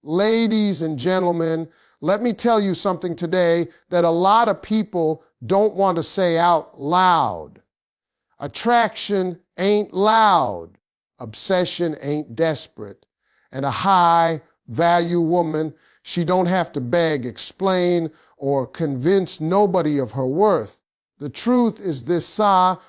Ladies and gentlemen, let me tell you something today that a lot of people don't want to say out loud. Attraction ain't loud. Obsession ain't desperate. And a high-value woman, she don't have to beg, explain, or convince nobody of her worth. The truth is this,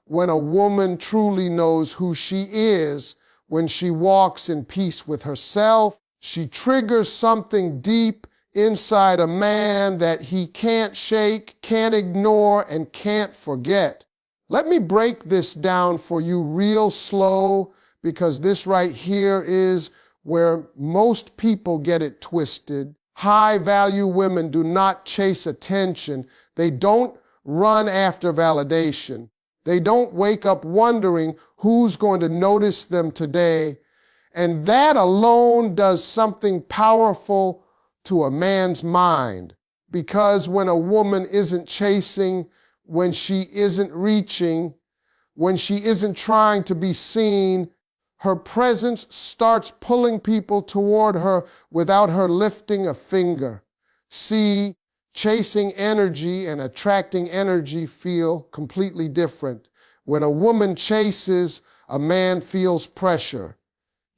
when a woman truly knows who she is, when she walks in peace with herself, she triggers something deep inside a man that he can't shake, can't ignore, and can't forget. Let me break this down for you real slow, because this right here is where most people get it twisted. High-value women do not chase attention. They don't run after validation. They don't wake up wondering who's going to notice them today. And that alone does something powerful to a man's mind. Because when a woman isn't chasing, when she isn't reaching, when she isn't trying to be seen, her presence starts pulling people toward her without her lifting a finger. See, chasing energy and attracting energy feel completely different. When a woman chases, a man feels pressure.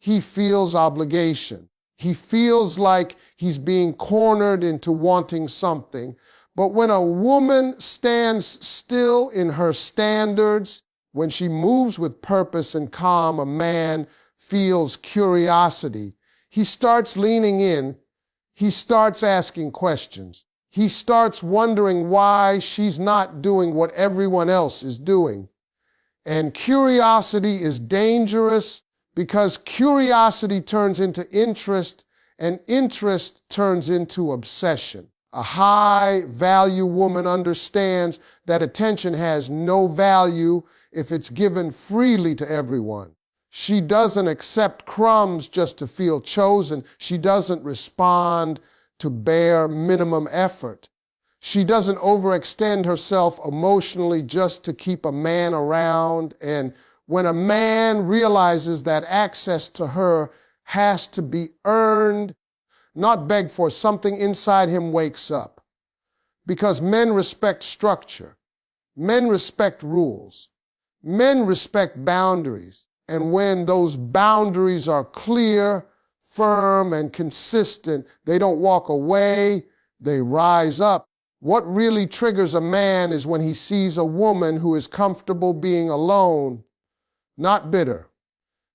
He feels obligation. He feels like he's being cornered into wanting something. But when a woman stands still in her standards, when she moves with purpose and calm, a man feels curiosity. He starts leaning in. He starts asking questions. He starts wondering why she's not doing what everyone else is doing. And curiosity is dangerous because curiosity turns into interest, and interest turns into obsession. A high-value woman understands that attention has no value if it's given freely to everyone. She doesn't accept crumbs just to feel chosen. She doesn't respond to bare minimum effort. She doesn't overextend herself emotionally just to keep a man around. And when a man realizes that access to her has to be earned, not begged for, something inside him wakes up. Because men respect structure. Men respect rules. Men respect boundaries. And when those boundaries are clear, firm, and consistent, they don't walk away, they rise up. What really triggers a man is when he sees a woman who is comfortable being alone, not bitter,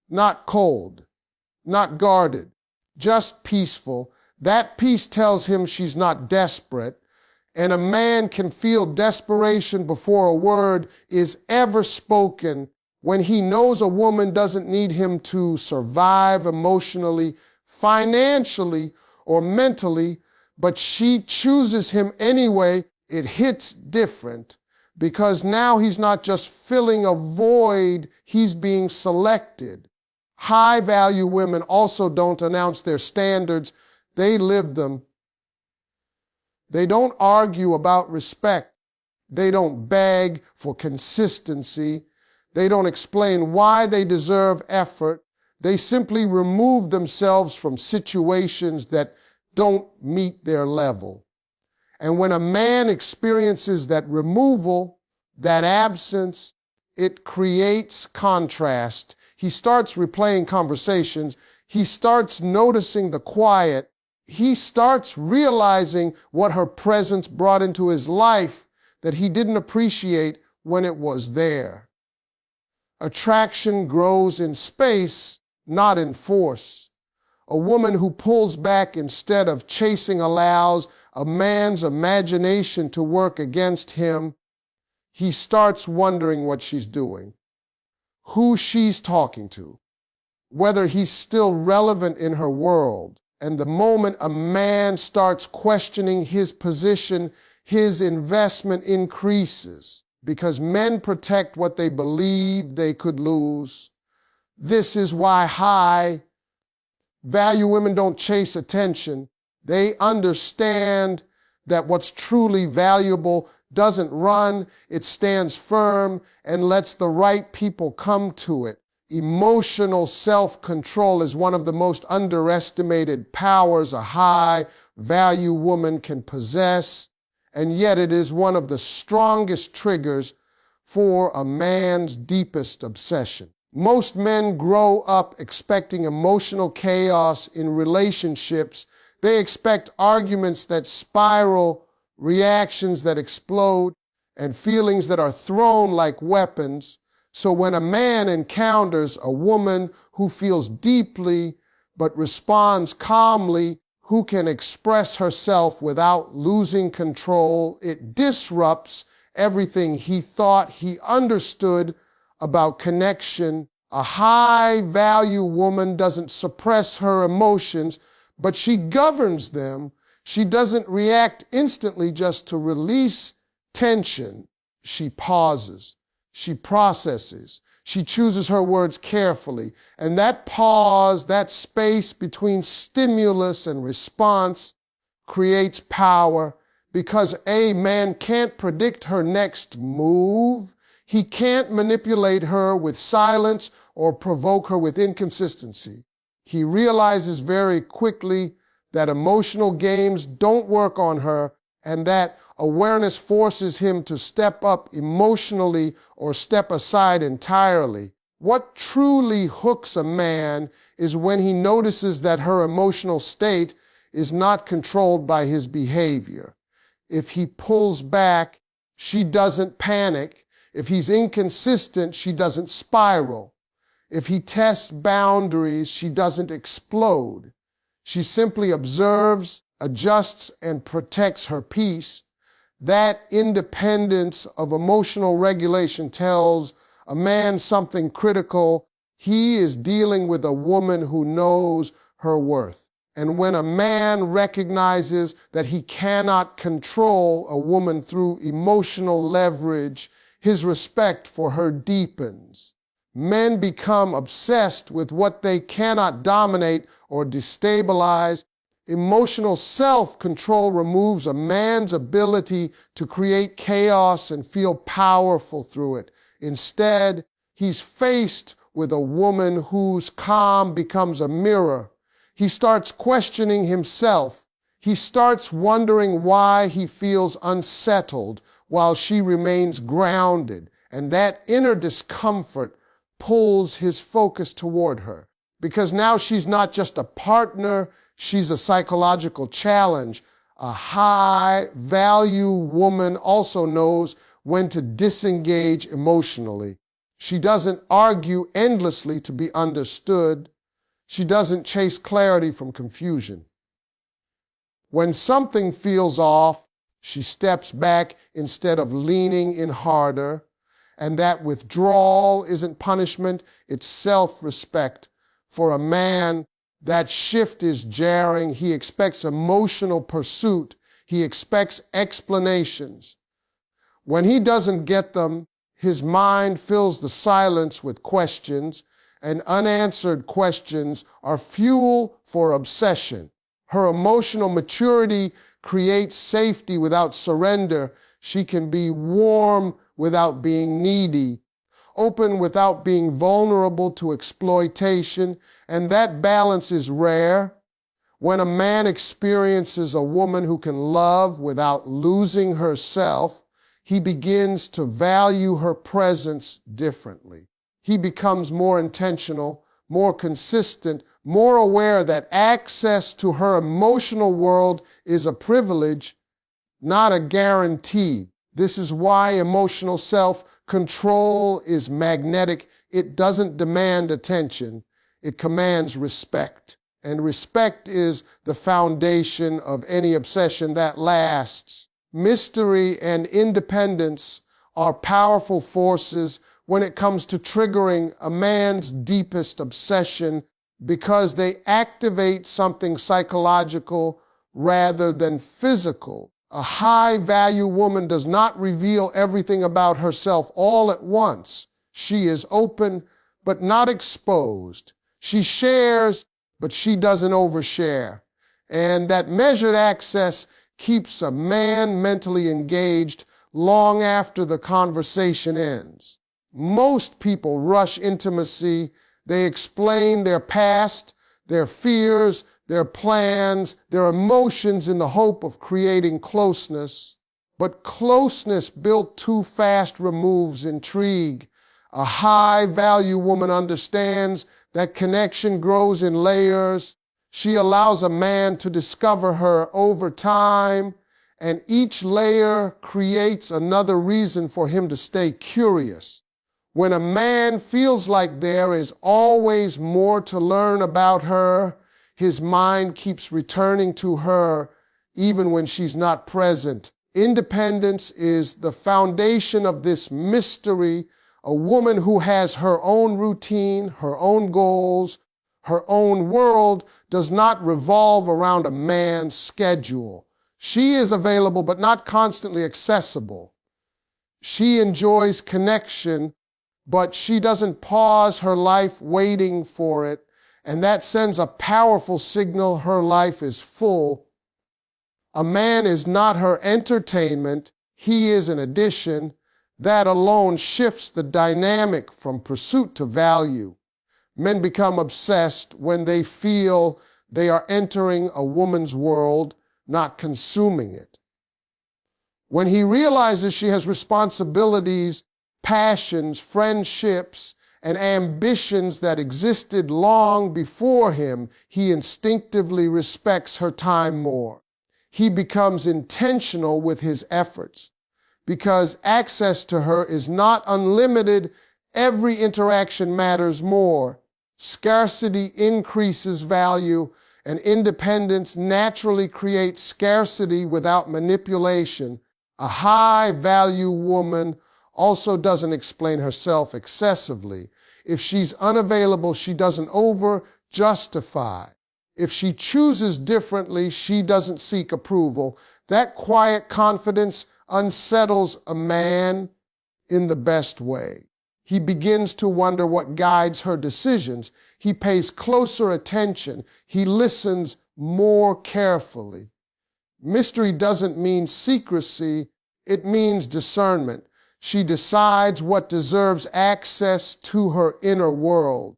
not cold, not guarded, just peaceful. That peace tells him she's not desperate, and a man can feel desperation before a word is ever spoken when he knows a woman doesn't need him to survive emotionally, financially, or mentally, but she chooses him anyway. It hits different because now he's not just filling a void, he's being selected. High-value women also don't announce their standards, they live them. They don't argue about respect. They don't beg for consistency. They don't explain why they deserve effort. They simply remove themselves from situations that don't meet their level. And when a man experiences that removal, that absence, it creates contrast. He starts replaying conversations. He starts noticing the quiet. He starts realizing what her presence brought into his life that he didn't appreciate when it was there. Attraction grows in space, not in force. A woman who pulls back instead of chasing allows a man's imagination to work against him. He starts wondering what she's doing, who she's talking to, whether he's still relevant in her world. And the moment a man starts questioning his position, his investment increases because men protect what they believe they could lose. This is why high-value women don't chase attention. They understand that what's truly valuable doesn't run, it stands firm and lets the right people come to it. Emotional self-control is one of the most underestimated powers a high-value woman can possess, and yet it is one of the strongest triggers for a man's deepest obsession. Most men grow up expecting emotional chaos in relationships. They expect arguments that spiral, reactions that explode, and feelings that are thrown like weapons. So when a man encounters a woman who feels deeply but responds calmly, who can express herself without losing control, it disrupts everything he thought he understood about connection. A high-value woman doesn't suppress her emotions, but she governs them. She doesn't react instantly just to release tension. She pauses. She processes. She chooses her words carefully. And that pause, that space between stimulus and response creates power, because a man can't predict her next move. He can't manipulate her with silence or provoke her with inconsistency. He realizes very quickly that emotional games don't work on her, and that awareness forces him to step up emotionally or step aside entirely. What truly hooks a man is when he notices that her emotional state is not controlled by his behavior. If he pulls back, she doesn't panic. If he's inconsistent, she doesn't spiral. If he tests boundaries, she doesn't explode. She simply observes, adjusts, and protects her peace. That independence of emotional regulation tells a man something critical. He is dealing with a woman who knows her worth. And when a man recognizes that he cannot control a woman through emotional leverage, his respect for her deepens. Men become obsessed with what they cannot dominate or destabilize. Emotional self-control removes a man's ability to create chaos and feel powerful through it. Instead, he's faced with a woman whose calm becomes a mirror. He starts questioning himself. He starts wondering why he feels unsettled while she remains grounded. And that inner discomfort pulls his focus toward her, because now she's not just a partner, she's a psychological challenge. A high-value woman also knows when to disengage emotionally. She doesn't argue endlessly to be understood. She doesn't chase clarity from confusion. When something feels off, she steps back instead of leaning in harder. And that withdrawal isn't punishment, it's self-respect. For a man, that shift is jarring. He expects emotional pursuit. He expects explanations. When he doesn't get them, his mind fills the silence with questions, and unanswered questions are fuel for obsession. Her emotional maturity creates safety without surrender. She can be warm without being needy, open without being vulnerable to exploitation, and that balance is rare. When a man experiences a woman who can love without losing herself, he begins to value her presence differently. He becomes more intentional, more consistent, more aware that access to her emotional world is a privilege, not a guarantee. This is why emotional self-control is magnetic. It doesn't demand attention. It commands respect. And respect is the foundation of any obsession that lasts. Mystery and independence are powerful forces when it comes to triggering a man's deepest obsession, because they activate something psychological rather than physical. A high-value woman does not reveal everything about herself all at once. She is open, but not exposed. She shares, but she doesn't overshare. And that measured access keeps a man mentally engaged long after the conversation ends. Most people rush intimacy They explain their past, their fears, their plans, their emotions in the hope of creating closeness. But closeness built too fast removes intrigue. A high-value woman understands that connection grows in layers. She allows a man to discover her over time, and each layer creates another reason for him to stay curious. When a man feels like there is always more to learn about her, his mind keeps returning to her even when she's not present. Independence is the foundation of this mystery. A woman who has her own routine, her own goals, her own world does not revolve around a man's schedule. She is available but not constantly accessible. She enjoys connection, but she doesn't pause her life waiting for it, and that sends a powerful signal her life is full. A man is not her entertainment, he is an addition. That alone shifts the dynamic from pursuit to value. Men become obsessed when they feel they are entering a woman's world, not consuming it. When he realizes she has responsibilities, passions, friendships, and ambitions that existed long before him, he instinctively respects her time more. He becomes intentional with his efforts. Because access to her is not unlimited, every interaction matters more. Scarcity increases value, and independence naturally creates scarcity without manipulation. A high-value woman also doesn't explain herself excessively. If she's unavailable, she doesn't over-justify. If she chooses differently, she doesn't seek approval. That quiet confidence unsettles a man in the best way. He begins to wonder what guides her decisions. He pays closer attention. He listens more carefully. Mystery doesn't mean secrecy, it means discernment. She decides what deserves access to her inner world.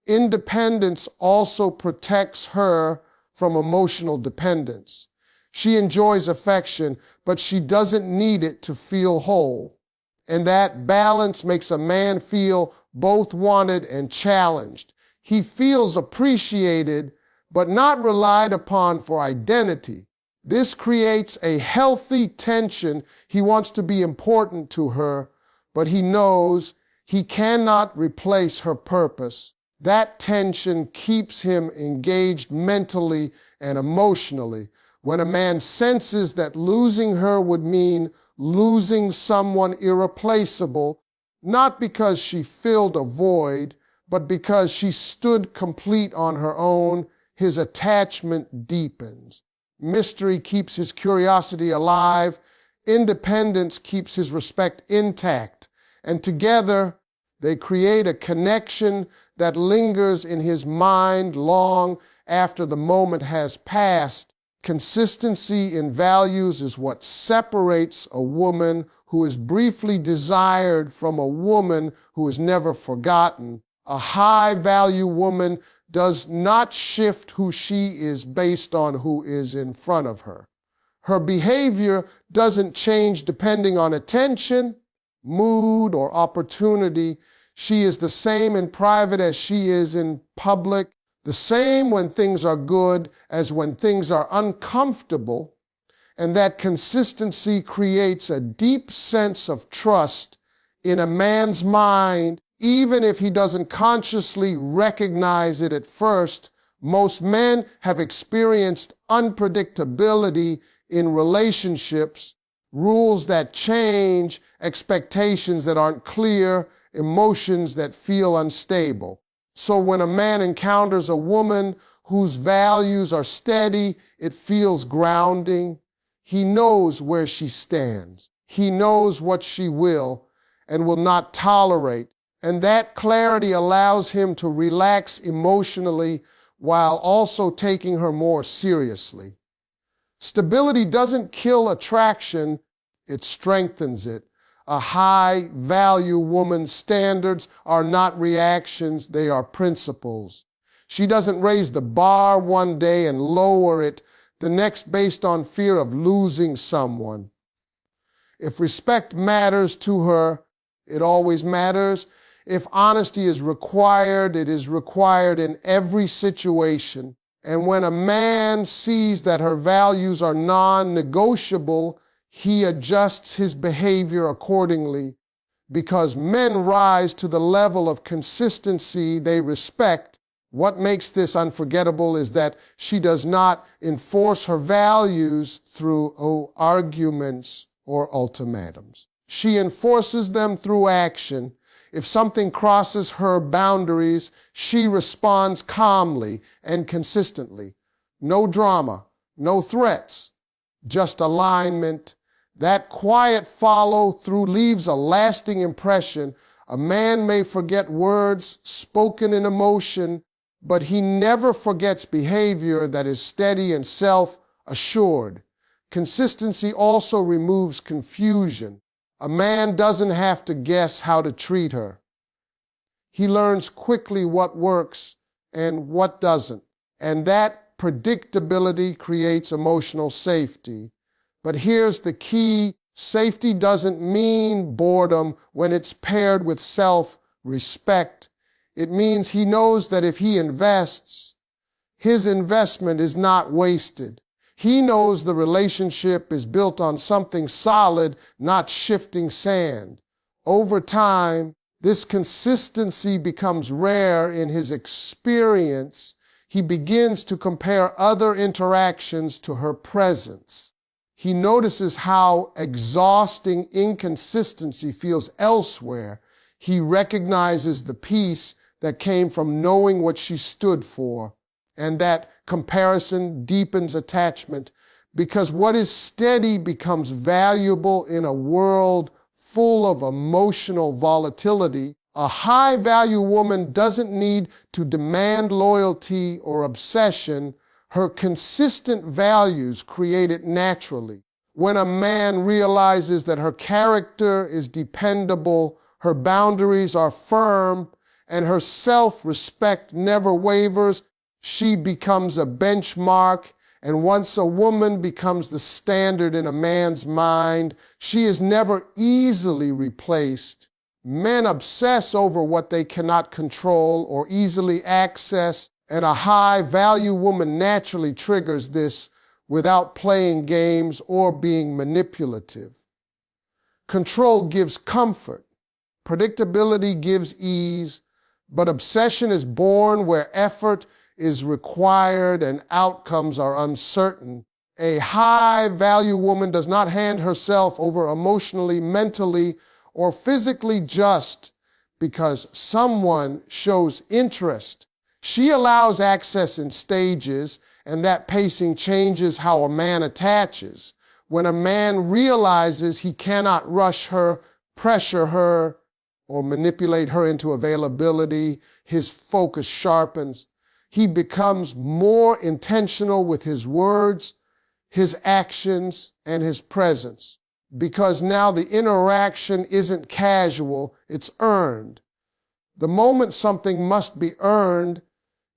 Independence also protects her from emotional dependence. She enjoys affection, but she doesn't need it to feel whole. And that balance makes a man feel both wanted and challenged. He feels appreciated, but not relied upon for identity. This creates a healthy tension. He wants to be important to her, but he knows he cannot replace her purpose. That tension keeps him engaged mentally and emotionally. When a man senses that losing her would mean losing someone irreplaceable, not because she filled a void, but because she stood complete on her own, his attachment deepens. Mystery keeps his curiosity alive. Independence keeps his respect intact. And together, they create a connection that lingers in his mind long after the moment has passed. Consistency in values is what separates a woman who is briefly desired from a woman who is never forgotten. A high-value woman does not shift who she is based on who is in front of her. Her behavior doesn't change depending on attention, mood, or opportunity. She is the same in private as she is in public, the same when things are good as when things are uncomfortable, and that consistency creates a deep sense of trust in a man's mind, even if he doesn't consciously recognize it at first. Most men have experienced unpredictability in relationships, rules that change, expectations that aren't clear, emotions that feel unstable. So when a man encounters a woman whose values are steady, it feels grounding. He knows where she stands. He knows what she will and will not tolerate. And that clarity allows him to relax emotionally while also taking her more seriously. Stability doesn't kill attraction, it strengthens it. A high-value woman's standards are not reactions, they are principles. She doesn't raise the bar one day and lower it the next based on fear of losing someone. If respect matters to her, it always matters. If honesty is required, it is required in every situation. And when a man sees that her values are non-negotiable, he adjusts his behavior accordingly. Because men rise to the level of consistency they respect, what makes this unforgettable is that she does not enforce her values through arguments or ultimatums. She enforces them through action. If something crosses her boundaries, she responds calmly and consistently. No drama, no threats, just alignment. That quiet follow-through leaves a lasting impression. A man may forget words spoken in emotion, but he never forgets behavior that is steady and self-assured. Consistency also removes confusion. A man doesn't have to guess how to treat her. He learns quickly what works and what doesn't. And that predictability creates emotional safety. But here's the key. Safety doesn't mean boredom when it's paired with self-respect. It means he knows that if he invests, his investment is not wasted. He knows the relationship is built on something solid, not shifting sand. Over time, this consistency becomes rare in his experience. He begins to compare other interactions to her presence. He notices how exhausting inconsistency feels elsewhere. He recognizes the peace that came from knowing what she stood for, and that comparison deepens attachment, because what is steady becomes valuable in a world full of emotional volatility. A high-value woman doesn't need to demand loyalty or obsession. Her consistent values create it naturally. When a man realizes that her character is dependable, her boundaries are firm, and her self-respect never wavers, she becomes a benchmark. And once a woman becomes the standard in a man's mind, she is never easily replaced. Men obsess over what they cannot control or easily access, and a high-value woman naturally triggers this without playing games or being manipulative. Control gives comfort. Predictability gives ease. But obsession is born where effort is required and outcomes are uncertain. A high-value woman does not hand herself over emotionally, mentally, or physically just because someone shows interest. She allows access in stages, and that pacing changes how a man attaches. When a man realizes he cannot rush her, pressure her, or manipulate her into availability, his focus sharpens. He becomes more intentional with his words, his actions, and his presence. Because now the interaction isn't casual, it's earned. The moment something must be earned,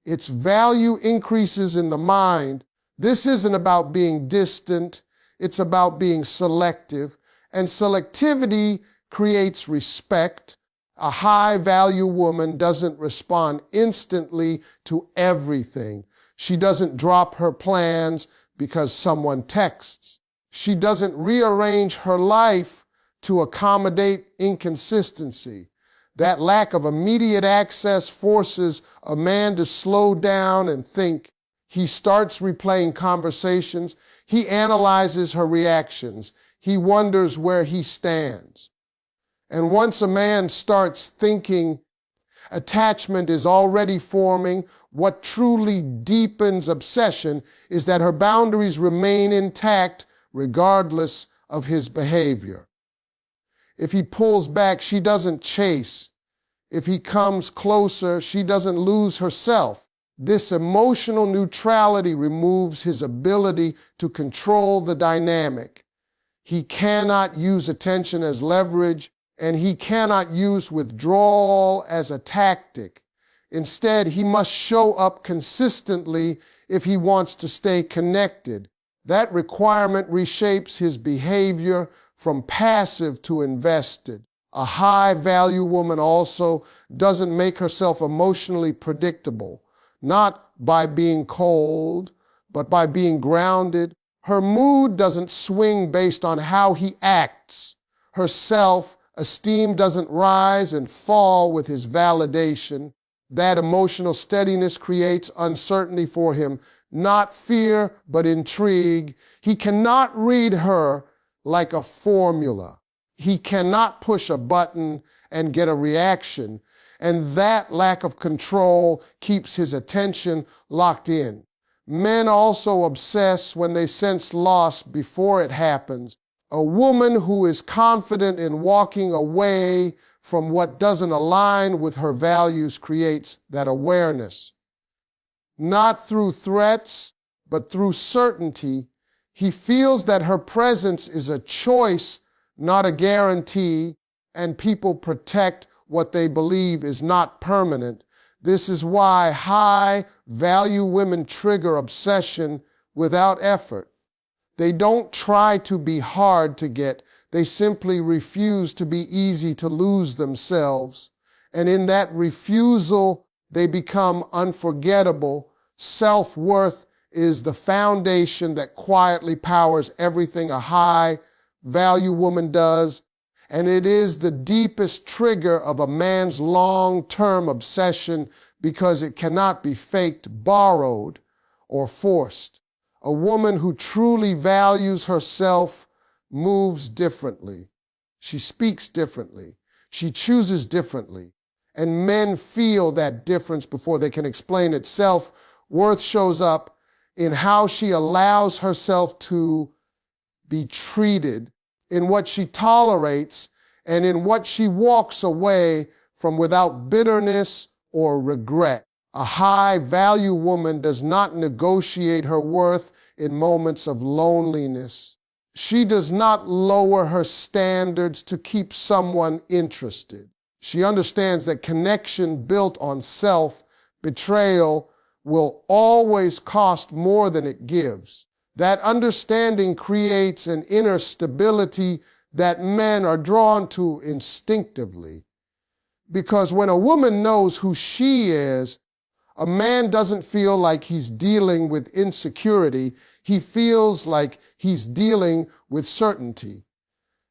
its value increases in the mind. This isn't about being distant, it's about being selective. And selectivity creates respect. A high-value woman doesn't respond instantly to everything. She doesn't drop her plans because someone texts. She doesn't rearrange her life to accommodate inconsistency. That lack of immediate access forces a man to slow down and think. He starts replaying conversations. He analyzes her reactions. He wonders where he stands. And once a man starts thinking, attachment is already forming. What truly deepens obsession is that her boundaries remain intact regardless of his behavior. If he pulls back, she doesn't chase. If he comes closer, she doesn't lose herself. This emotional neutrality removes his ability to control the dynamic. He cannot use attention as leverage, and he cannot use withdrawal as a tactic. Instead, he must show up consistently if he wants to stay connected. That requirement reshapes his behavior from passive to invested. A high-value woman also doesn't make herself emotionally predictable, not by being cold, but by being grounded. Her mood doesn't swing based on how he acts. Her self-esteem doesn't rise and fall with his validation. That emotional steadiness creates uncertainty for him, not fear, but intrigue. He cannot read her like a formula. He cannot push a button and get a reaction, and that lack of control keeps his attention locked in. Men also obsess when they sense loss before it happens. A woman who is confident in walking away from what doesn't align with her values creates that awareness. Not through threats, but through certainty. He feels that her presence is a choice, not a guarantee, and people protect what they believe is not permanent. This is why high-value women trigger obsession without effort. They don't try to be hard to get. They simply refuse to be easy to lose themselves. And in that refusal, they become unforgettable. Self-worth is the foundation that quietly powers everything a high-value woman does. And it is the deepest trigger of a man's long-term obsession because it cannot be faked, borrowed, or forced. A woman who truly values herself moves differently. She speaks differently. She chooses differently. And men feel that difference before they can explain it. Self-worth shows up in how she allows herself to be treated, in what she tolerates, and in what she walks away from without bitterness or regret. A high-value woman does not negotiate her worth in moments of loneliness. She does not lower her standards to keep someone interested. She understands that connection built on self-betrayal will always cost more than it gives. That understanding creates an inner stability that men are drawn to instinctively. Because when a woman knows who she is, a man doesn't feel like he's dealing with insecurity. He feels like he's dealing with certainty.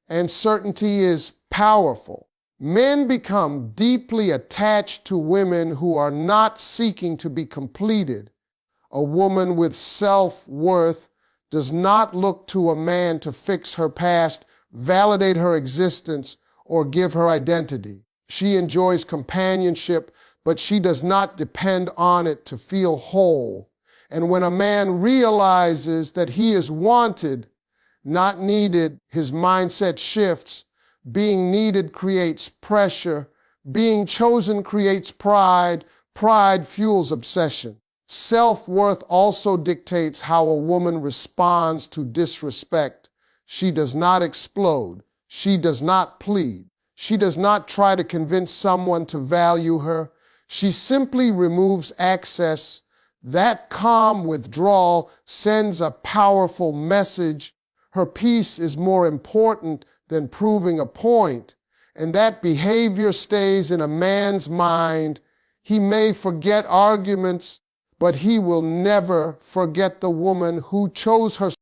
And certainty is powerful. Men become deeply attached to women who are not seeking to be completed. A woman with self-worth does not look to a man to fix her past, validate her existence, or give her identity. She enjoys companionship, but she does not depend on it to feel whole. And when a man realizes that he is wanted, not needed, his mindset shifts. Being needed creates pressure. Being chosen creates pride. Pride fuels obsession. Self-worth also dictates how a woman responds to disrespect. She does not explode. She does not plead. She does not try to convince someone to value her. She simply removes access. That calm withdrawal sends a powerful message. Her peace is more important than proving a point. And that behavior stays in a man's mind. He may forget arguments, but he will never forget the woman who chose herself.